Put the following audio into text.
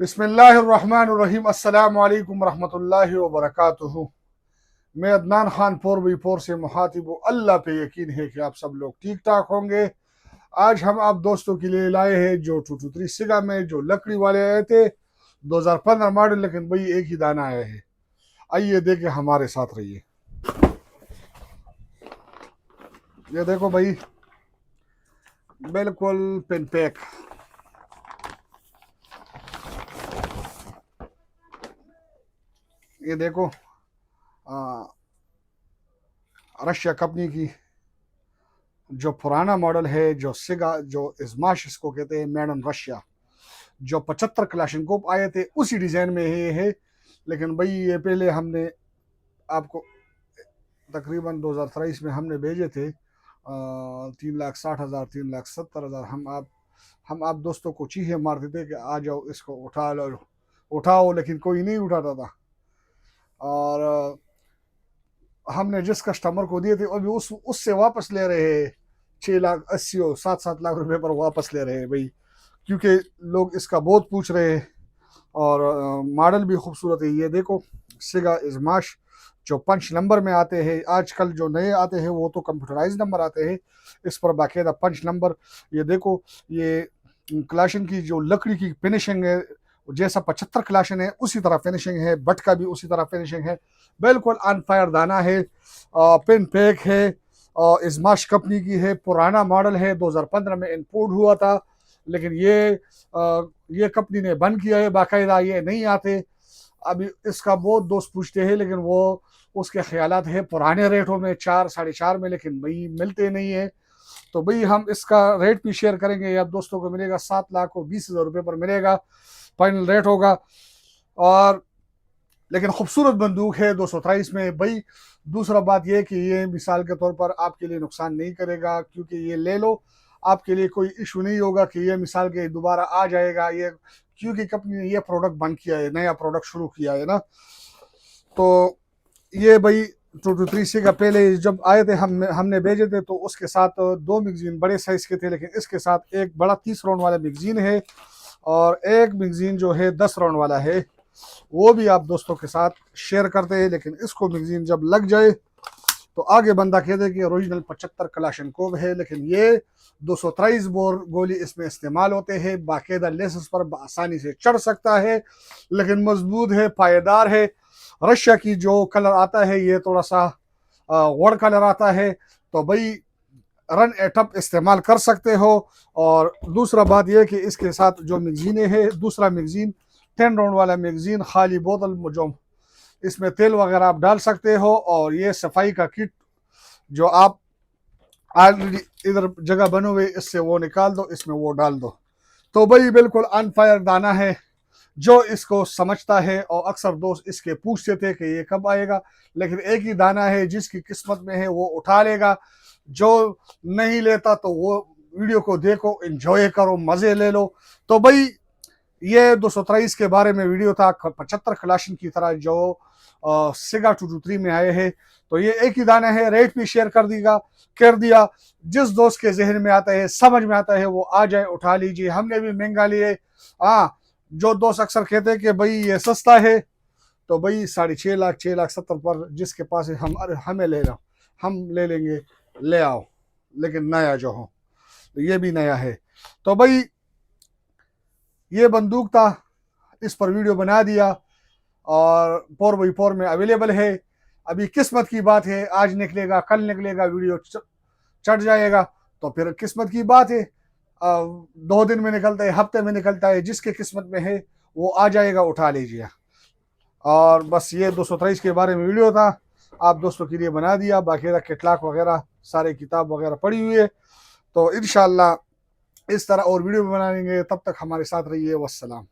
बिस्मिल्लाहिर्रहमानिर्रहीम। अस्सलामु अलैकुम रहमतुल्लाहि व बरकातुहू। मैं अदनान खान पोर से मुखातिब हूँ। अल्लाह पे यकीन है कि आप सब लोग ठीक ठाक होंगे। आज हम आप दोस्तों के लिए लाए हैं जो 223 सिगा में जो लकड़ी वाले आए थे 2015 मॉडल, लेकिन भाई एक ही दाना आया है। आइए देखे, हमारे साथ रहिए। ये देखो भाई, बिल्कुल पेन पैक। ये देखो, रशिया कंपनी की जो पुराना मॉडल है, जो सिगा, जो इजमाश इसको कहते हैं, मेड इन रशिया। जो 75 क्लाशनकोव आए थे उसी डिज़ाइन में ये है। लेकिन भाई ये पहले हमने आपको तकरीबन 2023 में हमने भेजे थे 3,60,000 3,70,000। हम आप दोस्तों को चीखे मारते थे कि आ जाओ इसको उठा लो, उठाओ, लेकिन कोई नहीं उठाता था। और हमने जिस कस्टमर को दिए थे अभी उससे वापस ले रहे हैं 6,80,000 और 7-7 लाख रुपए पर वापस ले रहे हैं भाई, क्योंकि लोग इसका बहुत पूछ रहे हैं। और मॉडल भी खूबसूरत है। ये देखो, सिगा इजमाश जो 5 नंबर में आते हैं। आजकल जो नए आते हैं वो तो कंप्यूटराइज नंबर आते हैं, इस पर बाकायदा 5 नंबर। ये देखो, ये क्लाशन की जो लकड़ी की फिनिशिंग है, जैसा 75 क्लाशन है उसी तरह फिनिशिंग है, बट का भी उसी तरह फिनिशिंग है। बिल्कुल अन फायर दाना है, पिन पैक है, इजमाश कंपनी की है, पुराना मॉडल है, 2015 में इंपोर्ट हुआ था। लेकिन ये कंपनी ने बंद किया है, बाकायदा ये नहीं आते। अभी इसका बहुत दोस्त पूछते हैं, लेकिन वो उसके ख्यालात है पुराने रेटों में 4 4.5 में, लेकिन भाई मिलते नहीं है। तो भाई हम इसका रेट भी शेयर करेंगे। आप दोस्तों को मिलेगा 7,20,000 रुपये पर मिलेगा, फाइनल रेट होगा। और लेकिन खूबसूरत बंदूक है 223 में भाई। दूसरा बात यह कि ये मिसाल के तौर पर आपके लिए नुकसान नहीं करेगा, क्योंकि ये ले लो, आपके लिए कोई इशू नहीं होगा कि ये मिसाल के दोबारा आ जाएगा ये, क्योंकि कंपनी ने ये प्रोडक्ट बंद किया है, नया प्रोडक्ट शुरू किया है ना। तो ये भाई 223 का पहले जब आए थे हमने भेजे थे तो उसके साथ 2 मैगजीन बड़े साइज के थे, लेकिन इसके साथ एक बड़ा 30 राउंड वाला मैगजीन है और एक मैगजीन जो है 10 राउंड वाला है, वो भी आप दोस्तों के साथ शेयर करते हैं। लेकिन इसको मैगजीन जब लग जाए तो आगे बंदा कहते कि ओरिजिनल 75 क्लाशनकोव है, लेकिन ये 223 बोर गोली इसमें इस्तेमाल होते हैं। बाकायदा लेसेस पर आसानी से चढ़ सकता है, लेकिन मजबूत है, पायेदार है। रशिया की जो कलर आता है ये थोड़ा सा वॉर कलर आता है, तो भाई रन एटअप इस्तेमाल कर सकते हो। और दूसरा बात यह कि इसके साथ जो मैगजीने है, दूसरा मैगजीन 10 राउंड वाला मैगजीन, खाली बोतल जो इसमें तेल वगैरह आप डाल सकते हो। और ये सफाई का किट जो आप ऑलरेडी इधर जगह बने हुए, इससे वो निकाल दो, इसमें वो डाल दो। तो भाई बिल्कुल अनफायर दाना है जो इसको समझता है। और अक्सर दोस्त इसके पूछते थे कि ये कब आएगा, लेकिन एक ही दाना है, जिसकी किस्मत में है वो उठा लेगा, जो नहीं लेता तो वो वीडियो को देखो, एंजॉय करो, मजे ले लो। तो भाई ये 223 के बारे में वीडियो था, 75 क्लाशन की तरह जो सिगा 223 में आए हैं। तो ये एक ही दाना है, रेट भी शेयर कर दिया। जिस दोस्त के जहन में आता है, समझ में आता है, वो आ जाए, उठा लीजिए। हमने भी महंगा लिए। हाँ, जो दोस्त अक्सर कहते हैं कि भाई ये सस्ता है, तो भाई 6.5 लाख 6,70,000 पर जिसके पास है हमें ले लो, हम ले लेंगे, ले आओ, लेकिन नया जो हो। तो ये भी नया है। तो भाई ये बंदूक था, इस पर वीडियो बना दिया और 4x4 में अवेलेबल है। अभी किस्मत की बात है, आज निकलेगा कल निकलेगा, वीडियो चढ़ जाएगा, तो फिर किस्मत की बात है। 2 दिन में निकलता है, हफ्ते में निकलता है, जिसके किस्मत में है वो आ जाएगा, उठा लीजिए। और बस ये 223 के बारे में वीडियो था, आप दोस्तों के लिए बना दिया। बाकायदा कैटलॉग वगैरह सारे किताब वगैरह पड़ी हुई है। तो इंशाल्लाह इस तरह और वीडियो बनाएंगे, तब तक हमारे साथ रहिए। वस्सलाम।